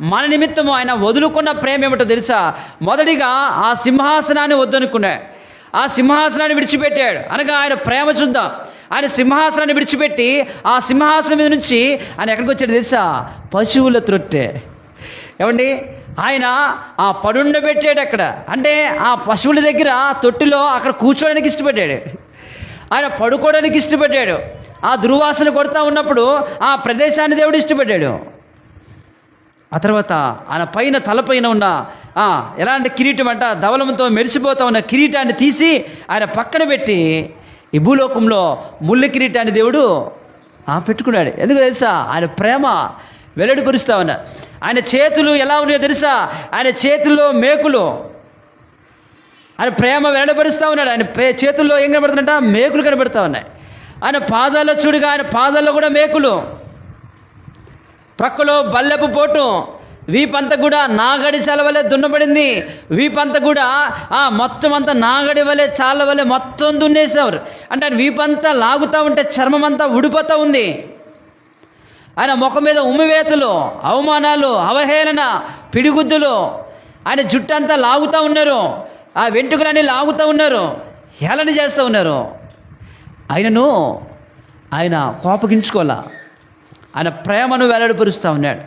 మన నిమిత్తము ఆయన వదులుకున్న ప్రేమ ఏమిటో తెలుసా? మొదటిగా ఆ సింహాసనాన్ని వద్దనుకున్నాడు, ఆ సింహాసనాన్ని విడిచిపెట్టాడు. అనగా ఆయన ప్రేమ చూద్దాం. ఆయన సింహాసనాన్ని విడిచిపెట్టి ఆ సింహాసనం మీద నుంచి ఆయన ఎక్కడికి వచ్చాడు తెలుసా? పశువుల త్రొట్టె. ఏమండి, ఆయన ఆ పడుండబెట్టాడు అక్కడ. అంటే ఆ పశువుల దగ్గర తొట్టిలో అక్కడ కూర్చోడానికి ఇష్టపడ్డాడు, ఆయన పడుకోవడానికి ఇష్టపడ్డాడు. ఆ దుర్వాసన కొడతా ఉన్నప్పుడు ఆ ప్రదేశాన్ని దేవుడు ఇష్టపడ్డాడు. ఆ తర్వాత ఆయన పైన తలపైన ఉన్న ఎలాంటి కిరీటం అంట, ధవలంతో మెరిసిపోతా ఉన్న కిరీటాన్ని తీసి ఆయన పక్కన పెట్టి ఈ భూలోకంలో ముళ్ళ కిరీటాన్ని దేవుడు పెట్టుకున్నాడు. ఎందుకు తెలుసా? ఆయన ప్రేమ వెల్లడిపరుస్తా ఉన్నారు. ఆయన చేతులు ఎలా ఉన్నాయో తెలుసా? ఆయన చేతుల్లో మేకులు. ఆయన ప్రేమ వెల్లడిపరుస్తూ ఉన్నాడు. ఆయన చేతుల్లో ఏం కనబడుతుందంట? మేకులు కనబడుతూ ఉన్నాయి. ఆయన పాదాల్లో చూడగా ఆయన పాదాల్లో కూడా మేకులు, ప్రక్కలో బల్లెపు పోటు, వీపంతా కూడా నాగడి చాల వలె దున్నబడింది. వీపంతా కూడా మొత్తం అంతా నాగడి వలె చాల వలె మొత్తం దున్నేసేవారు. అంటే ఆయన వీపంతా లాగుతూ ఉంటే చర్మం అంతా ఉడిపోతూ ఉంది. ఆయన ముఖం మీద ఉమ్మివేతలు, అవమానాలు, అవహేళన, పిడిగుద్దులు. ఆయన జుట్టు అంతా లాగుతూ ఉన్నారు, ఆ వెంట్రుకలన్నీ లాగుతూ ఉన్నారు, హేళన చేస్తూ ఉన్నారు. ఆయనను ఆయన కోపగించుకోవాలా, ఆయన ప్రేమను వెల్లడిపరుస్తూ ఉన్నాడు.